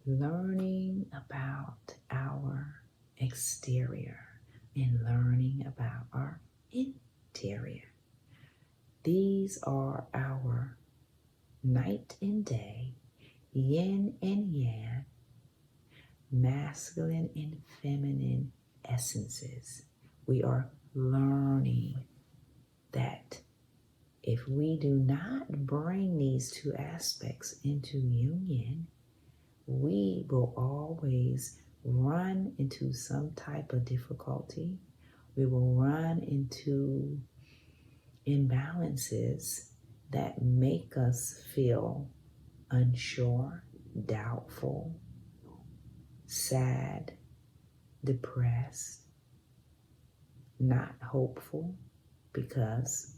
learning about our exterior and learning about our interior. These are our night and day, yin and yang, masculine and feminine essences. We are learning that if we do not bring these two aspects into union, we will always run into some type of difficulty. We will run into imbalances that make us feel unsure, doubtful, sad, depressed, not hopeful, because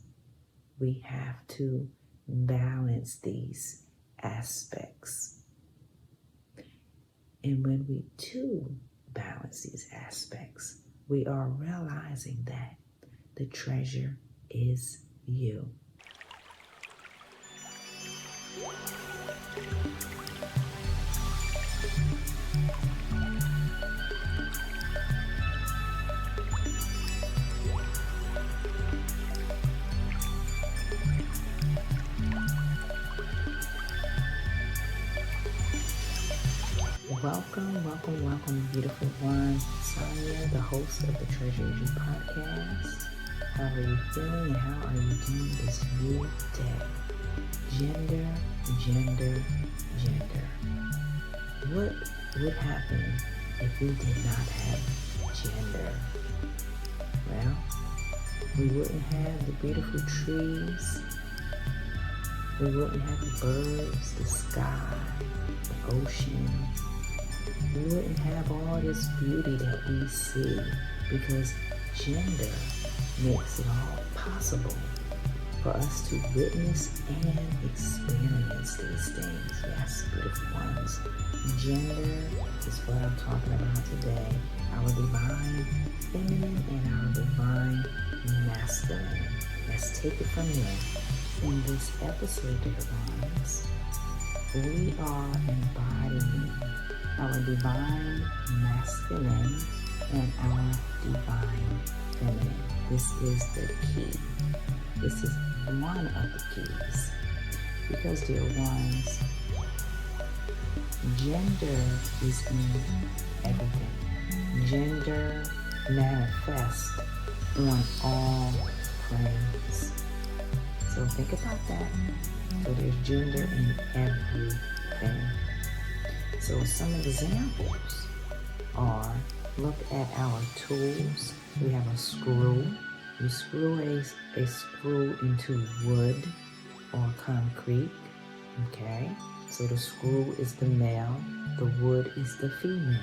we have to balance these aspects. And when we do balance these aspects, we are realizing that the treasure is you. Welcome, beautiful one. Sonia, the host of the Treasure is You podcast. How are you feeling and how are you doing this new day? Gender. What would happen if we did not have gender? Well, we wouldn't have the beautiful trees. We wouldn't have the birds, the sky, the ocean. We wouldn't have all this beauty that we see, because gender makes it all possible for us to witness and experience these things. Yes, beautiful ones. Gender is what I'm talking about today. Our divine feminine and our divine masculine. Let's take it from there. In this episode, dear ones, we are embodying our divine masculine and our divine feminine. This is the key. This is one of the keys. Because, dear ones, gender is in everything. Gender manifests on all planes. So think about that. So there's gender in everything. So some examples are, look at our tools. We have a screw. You screw a screw into wood or concrete. Okay? So the screw is the male, the wood is the female.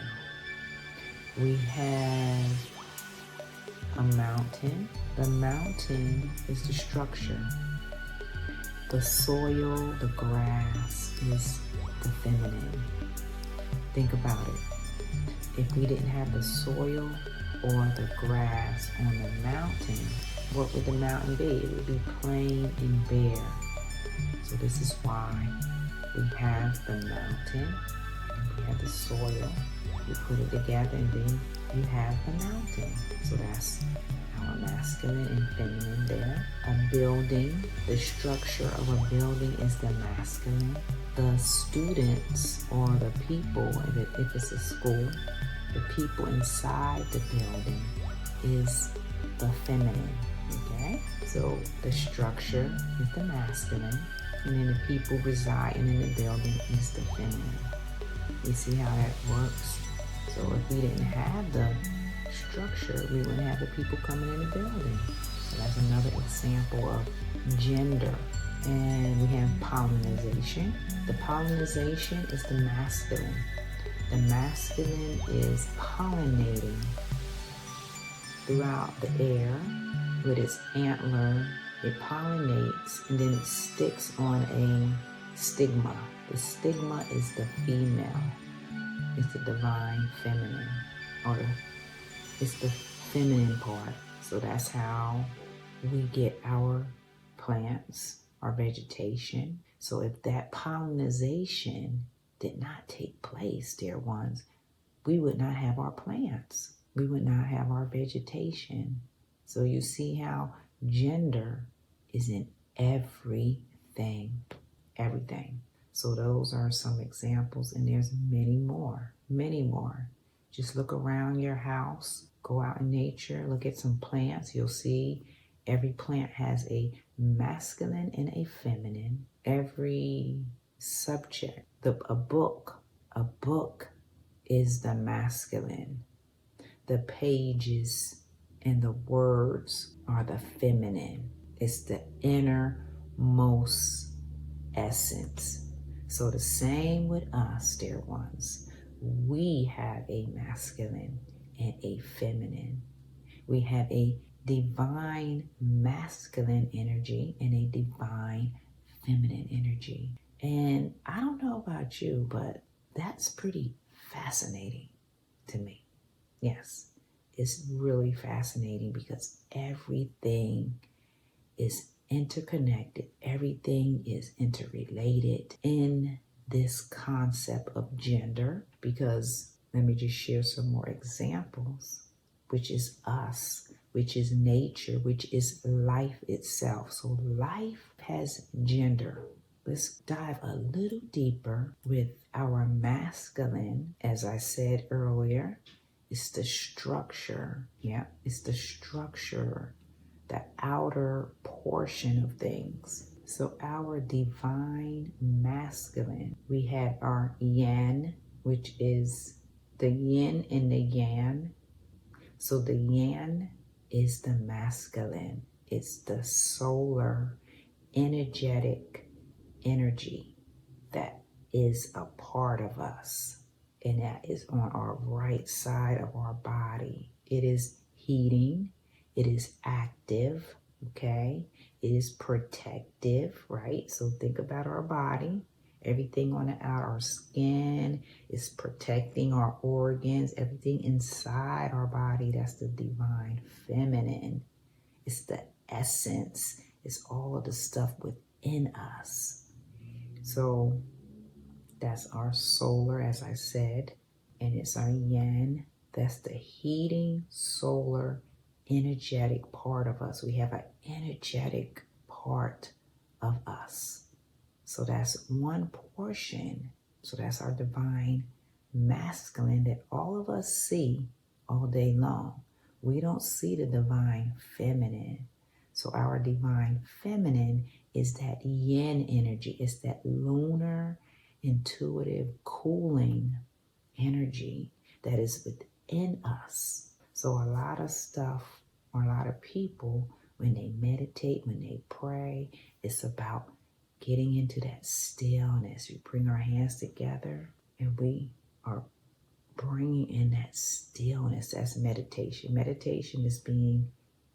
We have a mountain. The mountain is the structure. The soil, the grass is the feminine. Think about it. If we didn't have the soil or the grass on the mountain, what would the mountain be? It would be plain and bare. So this is why we have the mountain and we have the soil. You put it together and then you have the mountain. So that's our masculine and feminine there. A building, the structure of a building is the masculine. The students or the people, if it's a school, the people inside the building is the feminine, okay? So the structure is the masculine, and then the people residing in the building is the feminine. You see how that works? So if we didn't have the structure, we wouldn't have the people coming in the building. So that's another example of gender. And we have pollination. The pollination is the masculine. The masculine is pollinating throughout the air with its antler. It pollinates and then it sticks on a stigma. The stigma is the female. It's the divine feminine, or it's the feminine part. So that's how we get our plants, our vegetation. So if that pollination did not take place, dear ones, we would not have our plants. We would not have our vegetation. So you see how gender is in everything, everything. So those are some examples, and there's many more, many more. Just look around your house, go out in nature, look at some plants. You'll see every plant has a masculine and a feminine. Every subject, a book is the masculine. The pages and the words are the feminine. It's the innermost essence. So the same with us, dear ones. We have a masculine and a feminine. We have a divine masculine energy and a divine feminine energy. And I don't know about you, but that's pretty fascinating to me. Yes, it's really fascinating because everything is interconnected. Everything is interrelated in this concept of gender, because let me just share some more examples, which is us, which is nature, which is life itself. So life has gender. Let's dive a little deeper with our masculine. As I said earlier, it's the structure. Yeah, it's the structure, the outer portion of things. So our divine masculine, we have our yin, which is the yin and the yang. So the yin is the masculine. It's the solar, energetic energy that is a part of us. And that is on our right side of our body. It is heating. It is active, okay? It is protective, right? So think about our body. Everything on the outer, our skin is protecting our organs. Everything inside our body, that's the divine feminine. It's the essence. It's all of the stuff within us. So that's our solar, as I said, and it's our yin. That's the heating, solar, energetic part of us. We have an energetic part of us. So that's one portion. So that's our divine masculine that all of us see all day long. We don't see the divine feminine. So our divine feminine is that yin energy. It's that lunar, intuitive, cooling energy that is within us. So a lot of stuff, or a lot of people, when they meditate, when they pray, it's about getting into that stillness. We bring our hands together and we are bringing in that stillness. That's meditation. Meditation is being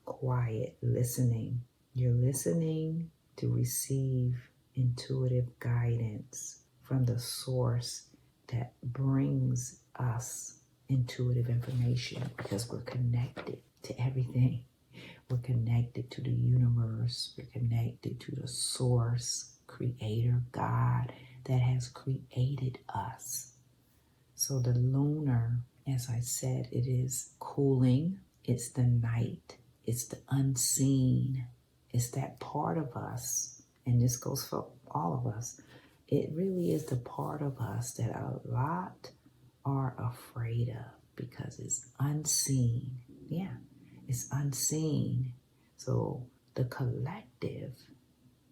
quiet, listening. You're listening to receive intuitive guidance from the source that brings us intuitive information, because we're connected to everything. We're connected to the universe. We're connected to the source, creator, God, that has created us. So the lunar, as I said, it is cooling. It's the night. It's the unseen. It's that part of us. And this goes for all of us. It really is the part of us that a lot are afraid of, because it's unseen. Yeah, it's unseen. So the collective,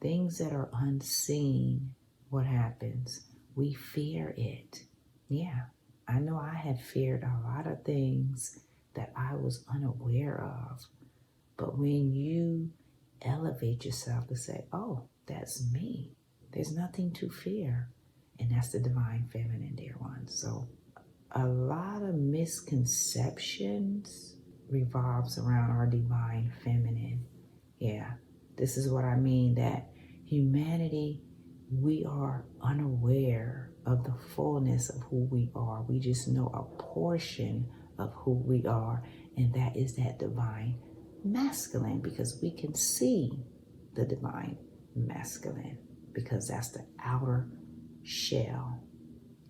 things that are unseen, what happens? We fear it. Yeah, I know I had feared a lot of things that I was unaware of. But when you elevate yourself to say, oh, that's me, there's nothing to fear. And that's the divine feminine, dear ones. So a lot of misconceptions revolves around our divine feminine. Yeah, this is what I mean, that humanity, we are unaware of the fullness of who we are. We just know a portion of who we are, and that is that divine masculine, because we can see the divine masculine, because that's the outer shell.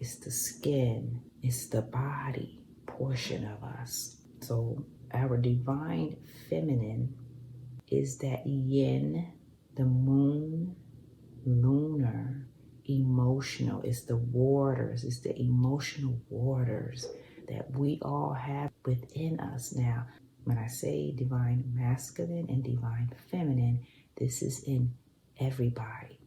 it's the skin, it's the body portion of us. So our divine feminine is that yin, the moon, lunar, emotional. It's the waters, it's the emotional waters that we all have within us. Now, when I say divine masculine and divine feminine, this is in everybody.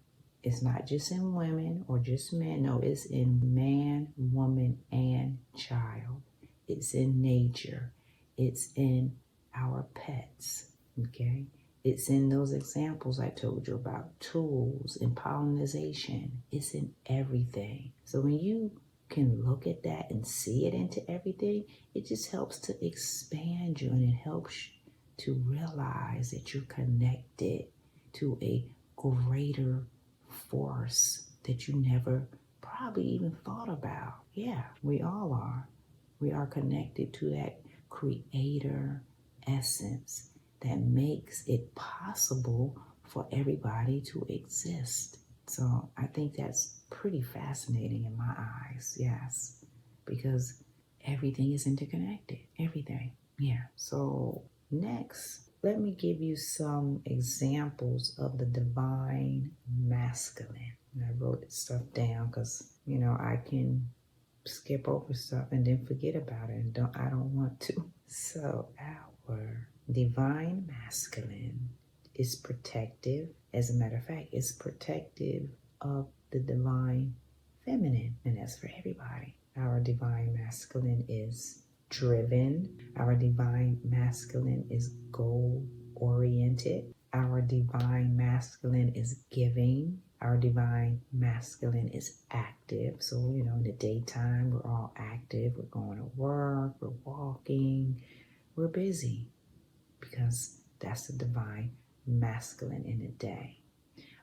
It's not just in women or just men. No, it's in man, woman, and child. It's in nature. It's in our pets. Okay? It's in those examples I told you about, tools and pollination. It's in everything. So when you can look at that and see it into everything, it just helps to expand you, and it helps to realize that you're connected to a greater force that you never probably even thought about. Yeah, we all are. We are connected to that creator essence that makes it possible for everybody to exist. So I think that's pretty fascinating in my eyes, yes, because everything is interconnected, everything. Yeah, so next, let me give you some examples of the divine masculine. And I wrote stuff down because, I can skip over stuff and then forget about it, and I don't want to. So our divine masculine is protective. As a matter of fact, it's protective of the divine feminine, and that's for everybody. Our divine masculine is driven. Our divine masculine is goal oriented. Our divine masculine is giving. Our divine masculine is active. So, in the daytime, we're all active. We're going to work, we're walking, we're busy, because that's the divine masculine in the day.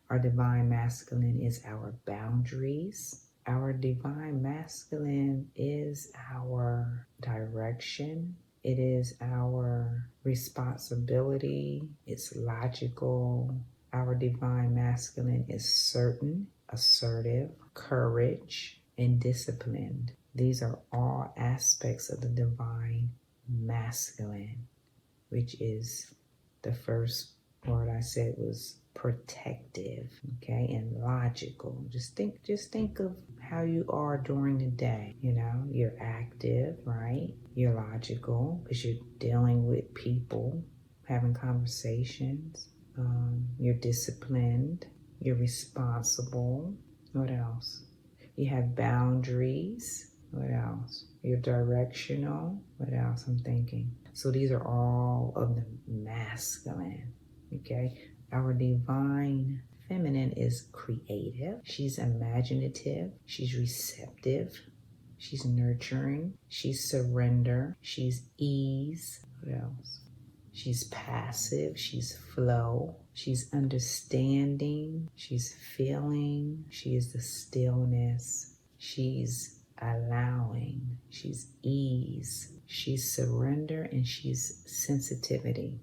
Our divine masculine is our boundaries. Our divine masculine is our direction. It is our responsibility. It's logical. Our divine masculine is certain, assertive, courage, and disciplined. These are all aspects of the divine masculine, which is the first word I said was protective, okay, and logical. Just think of how you are during the day. You're active, right? You're logical because you're dealing with people, having conversations. You're disciplined. You're responsible. What else? You have boundaries. What else? You're directional. What else? I'm thinking. So these are all of the masculine, okay? Our divine feminine is creative. She's imaginative. She's receptive. She's nurturing. She's surrender. She's ease. What else? She's passive. She's flow. She's understanding. She's feeling. She is the stillness. She's allowing. She's ease. She's surrender, and she's sensitivity.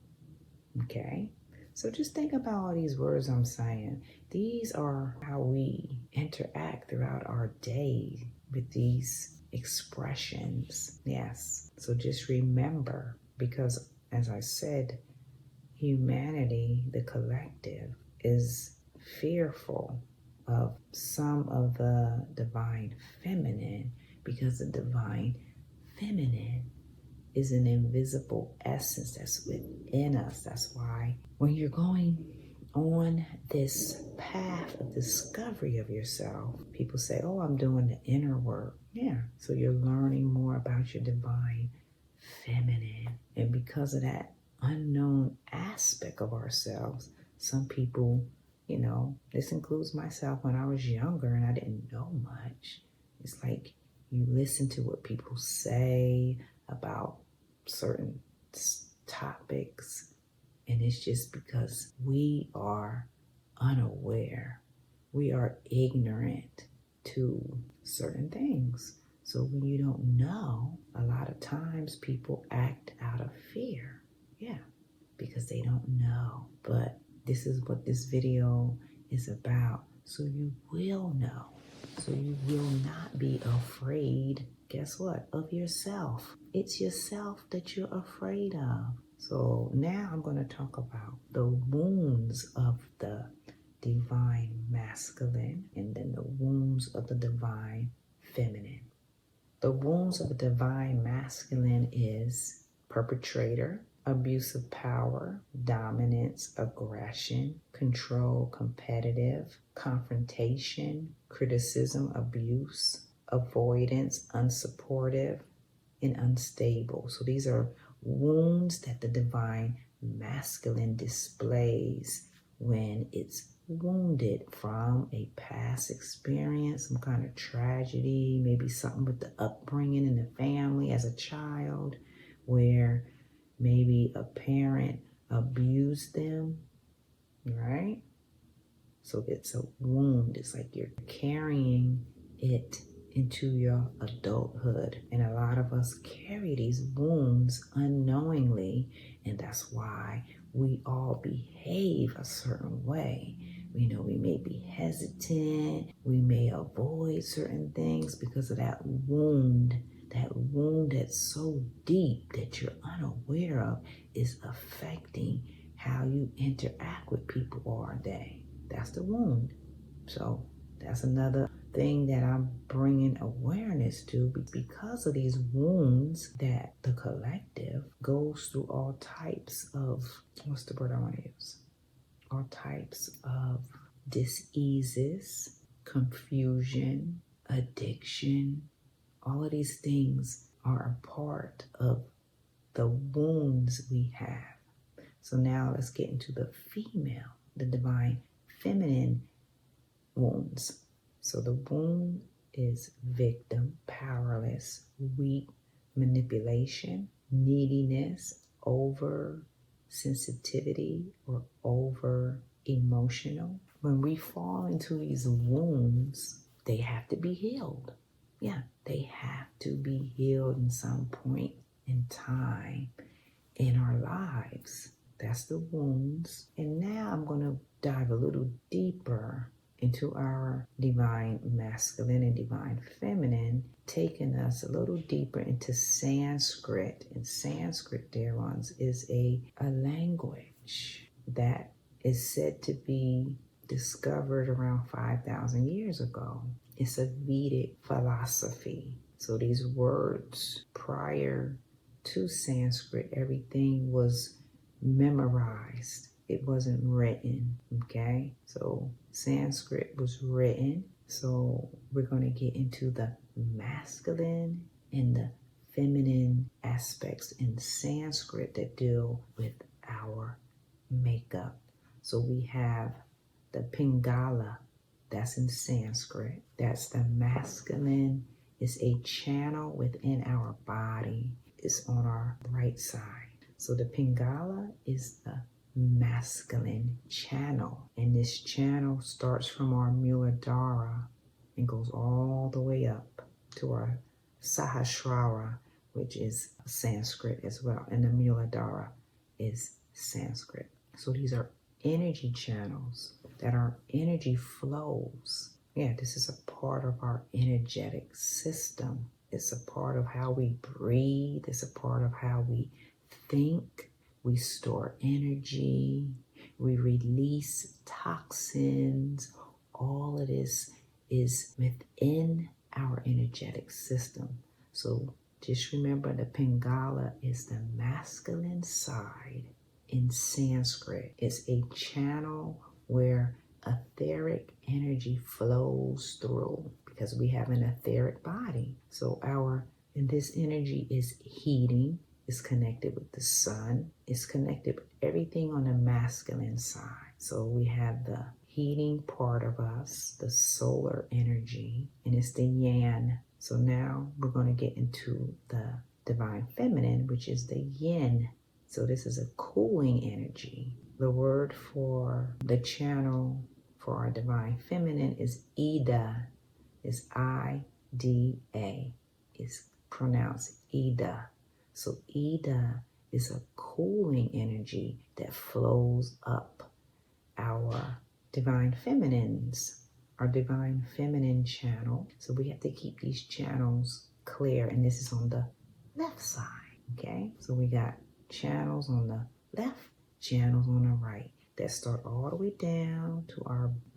Okay? So just think about all these words I'm saying. These are how we interact throughout our day with these expressions. Yes. So just remember, because as I said, humanity, the collective, is fearful of some of the divine feminine, because the divine feminine is an invisible essence that's within us. That's why when you're going on this path of discovery of yourself, people say, oh, I'm doing the inner work. Yeah, so you're learning more about your divine feminine. And because of that unknown aspect of ourselves, some people, this includes myself, when I was younger and I didn't know much, it's like you listen to what people say about certain topics, and it's just because we are unaware, we are ignorant to certain things. So when you don't know, a lot of times people act out of fear. Yeah, because they don't know. But this is what this video is about, so you will know. So you will not be afraid, guess what, of yourself. It's yourself that you're afraid of. So now I'm going to talk about the wounds of the divine masculine and then the wounds of the divine feminine. The wounds of the divine masculine is perpetrator, abuse of power, dominance, aggression, control, competitive, confrontation, criticism, abuse, avoidance, unsupportive, and unstable. So these are wounds that the divine masculine displays when it's wounded from a past experience, some kind of tragedy, maybe something with the upbringing in the family as a child, where maybe a parent abused them, right? So it's a wound. It's like you're carrying it into your adulthood. And a lot of us carry these wounds unknowingly, and that's why we all behave a certain way. You know, we may be hesitant, we may avoid certain things because of that wound that's so deep that you're unaware of is affecting how you interact with people all day. That's the wound. So that's another thing that I'm bringing awareness to, because of these wounds that the collective goes through all types of, what's the word I want to use? All types of diseases, confusion, addiction. All of these things are a part of the wounds we have. So now let's get into the female, the divine feminine wounds. So the wound is victim, powerless, weak, manipulation, neediness, over sensitivity, or over emotional. When we fall into these wounds, they have to be healed. Yeah, they have to be healed in some point in time in our lives. That's the wounds. And now I'm going to dive a little deeper into our divine masculine and divine feminine, taking us a little deeper into Sanskrit. And Sanskrit, dear ones, is a language that is said to be discovered around 5,000 years ago. It's a Vedic philosophy. So these words prior to Sanskrit, everything was memorized. It wasn't written, okay? So Sanskrit was written. So we're going to get into the masculine and the feminine aspects in Sanskrit that deal with our makeup. So we have the Pingala, that's in Sanskrit. That's the masculine. It's a channel within our body. It's on our right side. So the Pingala is the masculine channel. And this channel starts from our Muladhara and goes all the way up to our Sahasrara, which is Sanskrit as well. And the Muladhara is Sanskrit. So these are energy channels that our energy flows. Yeah, this is a part of our energetic system. It's a part of how we breathe. It's a part of how we think. We store energy. We release toxins. All of this is within our energetic system. So just remember, the Pingala is the masculine side in Sanskrit. It's a channel where etheric energy flows through, because we have an etheric body. So and this energy is heating, it's connected with the sun, it's connected with everything on the masculine side. So we have the heating part of us, the solar energy, and it's the yang. So now we're going to get into the divine feminine, which is the yin. So this is a cooling energy. The word for the channel for our divine feminine is Ida. It's I-D-A. It's pronounced Ida. So Ida is a cooling energy that flows up our divine feminines our divine feminine channel. So we have to keep these channels clear, and this is on the left side, okay? So we got channels on the left, channels on the right that start all the way down to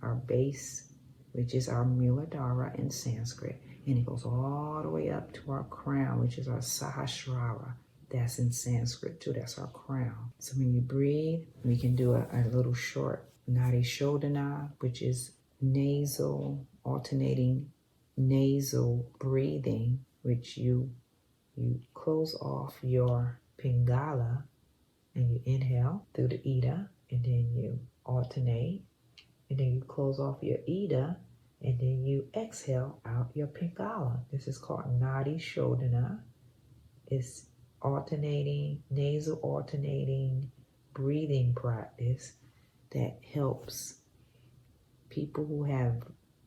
our base, which is our Muladhara in Sanskrit, and it goes all the way up to our crown, which is our Sahasrara. That's in Sanskrit too, that's our crown. So when you breathe, we can do a little short Nadi Shodhana, which is nasal, alternating nasal breathing, which you close off your Pingala and you inhale through the Ida, and then you alternate, and then you close off your Ida, and then you exhale out your Pingala. This is called Nadi Shodhana. It's alternating, nasal alternating breathing practice that helps people who have,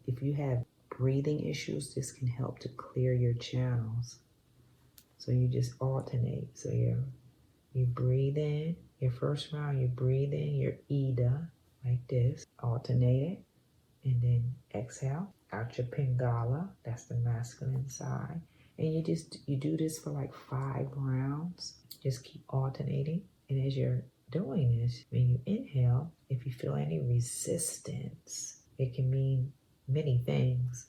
if you have breathing issues, this can help to clear your channels. So you just alternate. So you breathe in, your first round, you breathe in your Ida like this, alternate it, and then exhale out your Pingala, that's the masculine side. And you do this for like 5 rounds. Just keep alternating. And as you're doing this, when you inhale, if you feel any resistance, it can mean many things,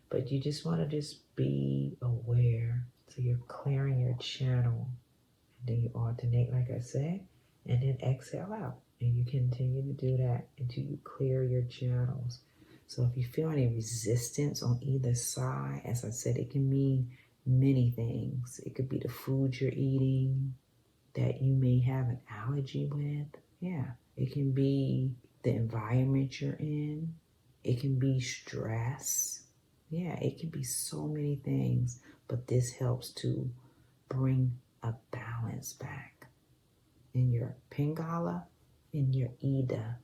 but you just want to just be aware. So you're clearing your channel, and then you alternate, like I said, and then exhale out. And you continue to do that until you clear your channels. So if you feel any resistance on either side, as I said, it can mean many things. It could be the food you're eating that you may have an allergy with. Yeah, it can be the environment you're in. It can be stress. Yeah, it can be so many things, but this helps to bring a balance back in your Pingala, in your Ida.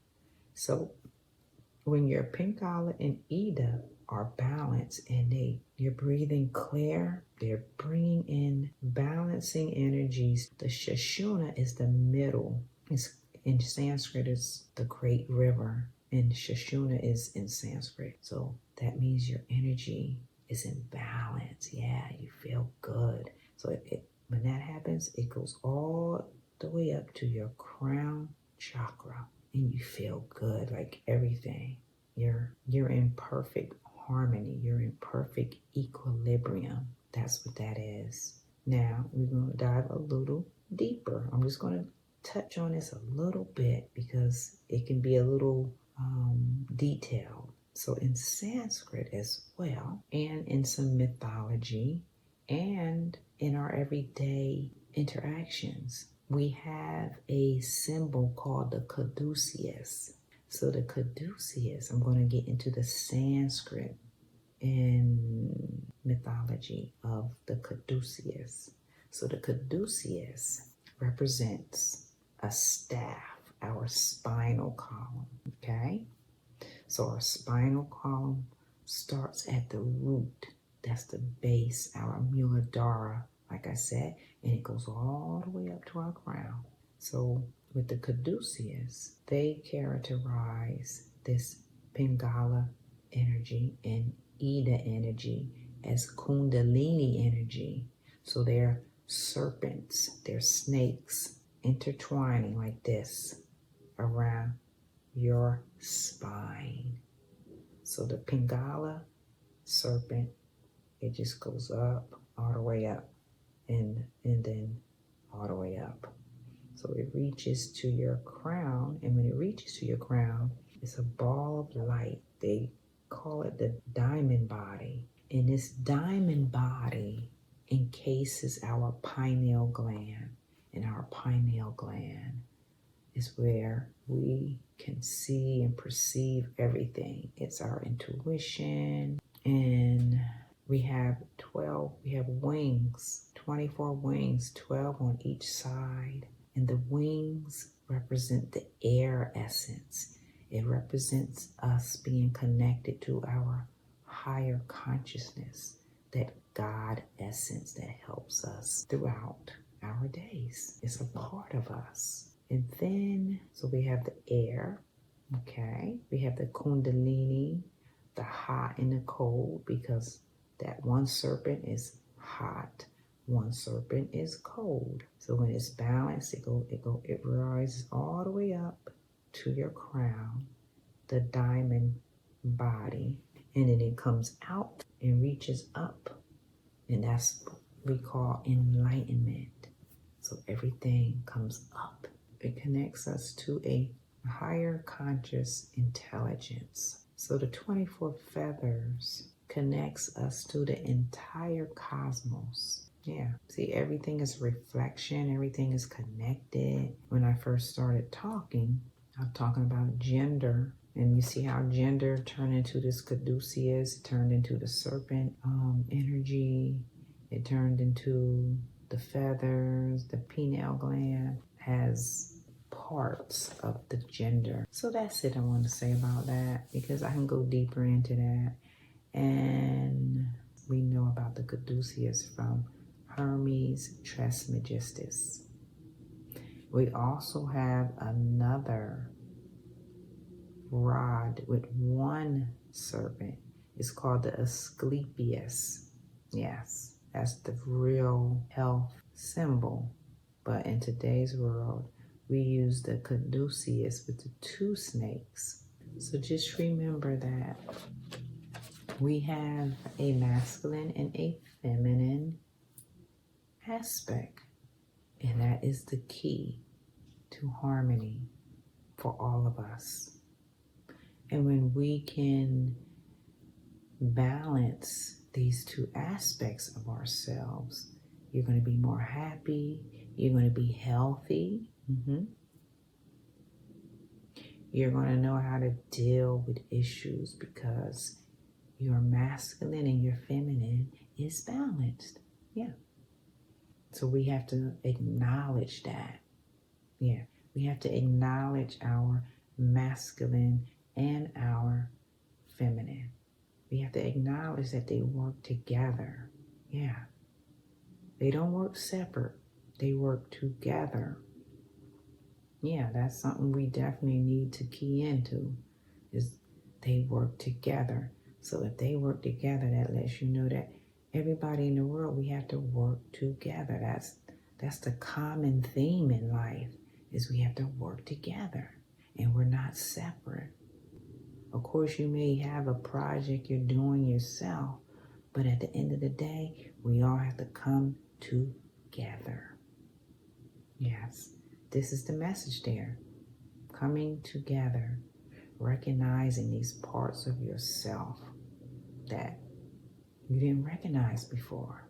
So when your Pingala and Ida are balanced and you're breathing clear, they're bringing in balancing energies. The Sushumna is the middle. In Sanskrit, it's the great river, and Sushumna is in Sanskrit. So that means your energy is in balance. Yeah, you feel good. So when that happens, it goes all the way up to your crown chakra, and you feel good, like everything. You're in perfect harmony. You're in perfect equilibrium. That's what that is. Now we're going to dive a little deeper. I'm just going to touch on this a little bit because it can be a little detailed. So in Sanskrit as well, and in some mythology, and in our everyday interactions, we have a symbol called the caduceus. So the caduceus, I'm going to get into the Sanskrit and mythology of the caduceus. So the caduceus represents a staff, our spinal column, okay? So our spinal column starts at the root. That's the base, our Muladhara, like I said, and it goes all the way up to our crown. So with the caduceus, they characterize this Pingala energy and Ida energy as Kundalini energy. So they're serpents, they're snakes intertwining like this around your spine. So the Pingala serpent, it just goes up, all the way up, and then all the way up. So it reaches to your crown, and when it reaches to your crown, it's a ball of light. They call it the diamond body. And this diamond body encases our pineal gland. And our pineal gland is where we can see and perceive everything. It's our intuition. And we have wings, 24 wings, 12 on each side. And the wings represent the air essence. It represents us being connected to our higher consciousness, that God essence that helps us throughout our days. It's a part of us. And then, so we have the air, okay? We have the Kundalini the hot and the cold, because that one serpent is hot, one serpent is cold. So when it's balanced, it rises all the way up to your crown, the diamond body, and then it comes out and reaches up, and that's what we call enlightenment. So everything comes up. It connects us to a higher conscious intelligence. So the 24 feathers connects us to the entire cosmos. Yeah, see, everything is reflection, everything is connected. When I first started talking, I'm talking about gender, and you see how gender turned into this caduceus, turned into the serpent energy, it turned into the feathers, the pineal gland has parts of the gender. So that's it I want to say about that, because I can go deeper into that. And we know about the caduceus from Hermes Trismegistus. We also have another rod with one serpent. It's called the Asclepius. Yes, that's the real health symbol. But in today's world, we use the caduceus with the two snakes. So just remember that we have a masculine and a feminine aspect. And that is the key to harmony for all of us. And when we can balance these two aspects of ourselves, you're going to be more happy, you're going to be healthy, you're going to know how to deal with issues because your masculine and your feminine is balanced. Yeah. So we have to acknowledge that. Yeah. We have to acknowledge our masculine and our feminine. We have to acknowledge that they work together. Yeah. They don't work separate. They work together. Yeah, that's something we definitely need to key into, is they work together. So if they work together, that lets you know that everybody in the world, we have to work together. That's the common theme in life, is we have to work together and we're not separate. Of course, you may have a project you're doing yourself, but at the end of the day, we all have to come together. Yes, this is the message there. Coming together, recognizing these parts of yourself that you didn't recognize before.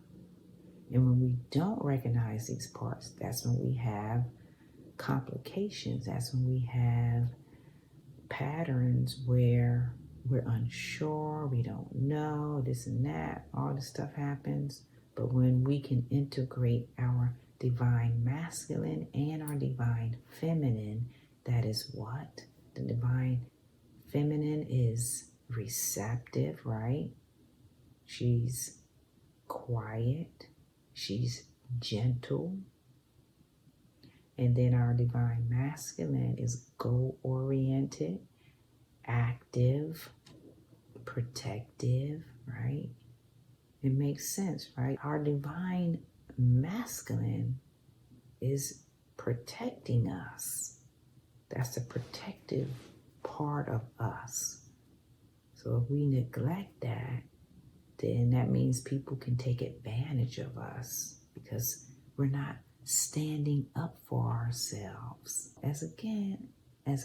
And when we don't recognize these parts, that's when we have complications. That's when we have patterns where we're unsure, we don't know, this and that, all this stuff happens. But when we can integrate our divine masculine and our divine feminine, that is what? The divine feminine is receptive, right? She's quiet, she's gentle. And then our divine masculine is goal-oriented, active, protective, right? It makes sense, right? Our divine masculine is protecting us. That's the protective part of us. So if we neglect that, then that means people can take advantage of us because we're not standing up for ourselves. As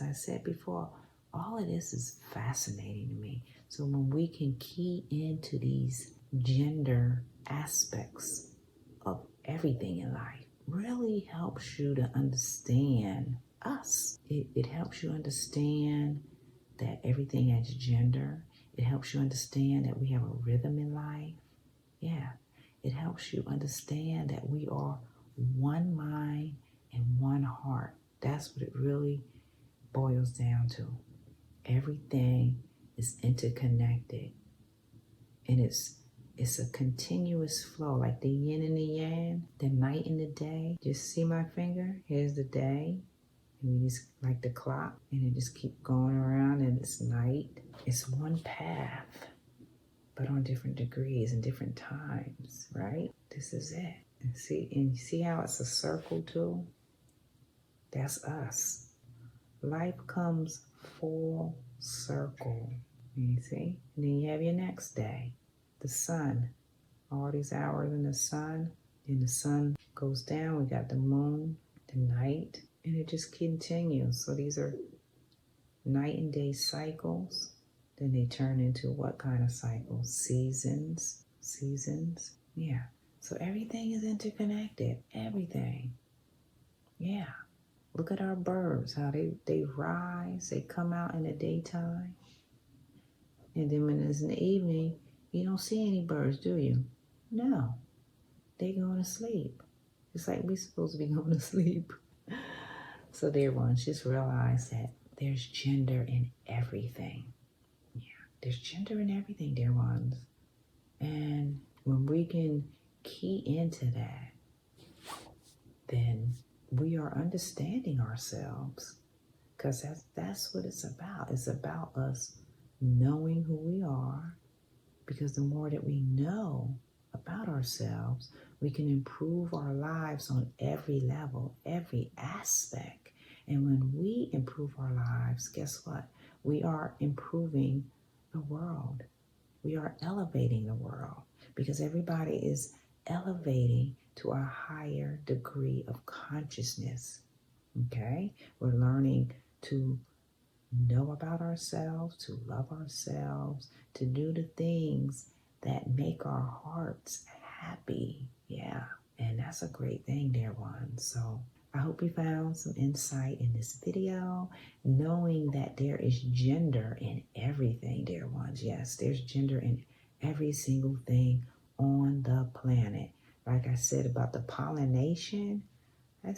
I said before, all of this is fascinating to me. So when we can key into these gender aspects of everything in life, really helps you to understand us. It helps you understand that everything has gender. It helps you understand that we have a rhythm in life. Yeah. It helps you understand that we are one mind and one heart. That's what it really boils down to. Everything is interconnected. And it's a continuous flow, like the yin and the yang, the night and the day. Just see my finger? Here's the day. And we just like the clock, and it just keep going around, and it's night. It's one path, but on different degrees and different times, right? This is it. And you see how it's a circle too? That's us. Life comes full circle. You see? And then you have your next day. The sun. All these hours in the sun. Then the sun goes down. We got the moon, the night, and it just continues. So these are night and day cycles. Then they turn into what kind of cycles? Seasons. Seasons. Yeah. So everything is interconnected. Everything. Yeah. Look at our birds, how they rise, they come out in the daytime. And then when it's in the evening, you don't see any birds, do you? No. They going to sleep. It's like we're supposed to be going to sleep. So dear ones, just realize that there's gender in everything. Yeah, there's gender in everything, dear ones. And when we can key into that, then we are understanding ourselves, because that's what it's about. It's about us knowing who we are, because the more that we know about ourselves, we can improve our lives on every level, every aspect. And when we improve our lives, guess what? We are improving the world. We are elevating the world, because everybody is elevating to a higher degree of consciousness. Okay? We're learning to know about ourselves, to love ourselves, to do the things that make our hearts happy. Yeah. And that's a great thing, dear ones. So I hope you found some insight in this video, knowing that there is gender in everything, dear ones. Yes, there's gender in every single thing on the planet. Like I said about the pollination, and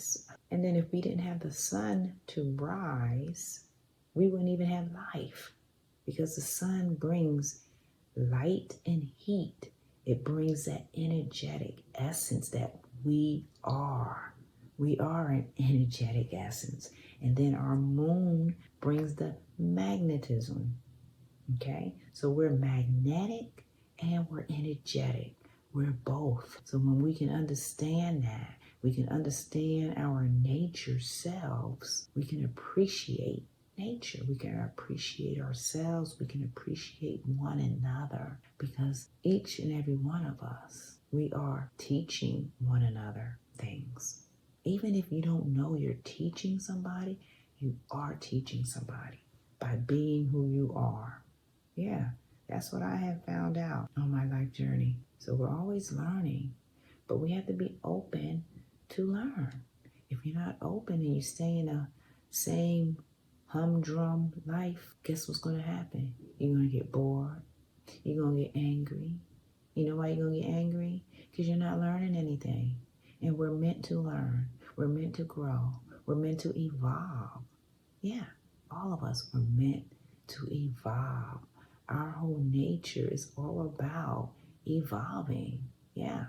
then if we didn't have the sun to rise, we wouldn't even have life, because the sun brings light and heat. It brings that energetic essence that we are. We are an energetic essence. And then our moon brings the magnetism. Okay? So we're magnetic and we're energetic. We're both. So when we can understand that, we can understand our nature selves, we can appreciate nature. We can appreciate ourselves. We can appreciate one another, because each and every one of us, we are teaching one another things. Even if you don't know you're teaching somebody, you are teaching somebody by being who you are. Yeah, that's what I have found out on my life journey. So we're always learning, but we have to be open to learn. If you're not open and you stay in a same humdrum life, guess what's going to happen? You're going to get bored. You're going to get angry. You know why you're going to get angry? Because you're not learning anything. And we're meant to learn. We're meant to grow. We're meant to evolve. Yeah, all of us were meant to evolve. Our whole nature is all about evolving. Yeah,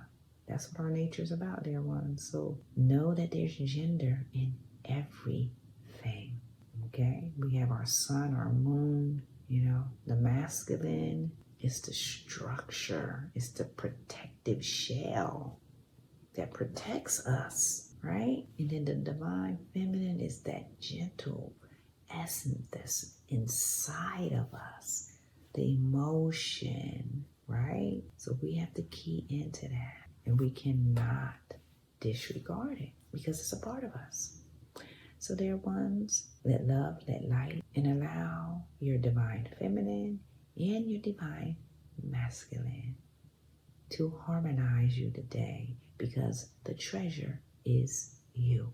that's what our nature is about, dear ones. So know that there's gender in everything. Okay, we have our sun, our moon, the masculine is the structure, it's the protective shell that protects us, right? And then the divine feminine is that gentle essence that's inside of us, the emotion, right? So we have to key into that, and we cannot disregard it, because it's a part of us. So dear ones, let love, let light, and allow your divine feminine and your divine masculine to harmonize you today, because the treasure is you.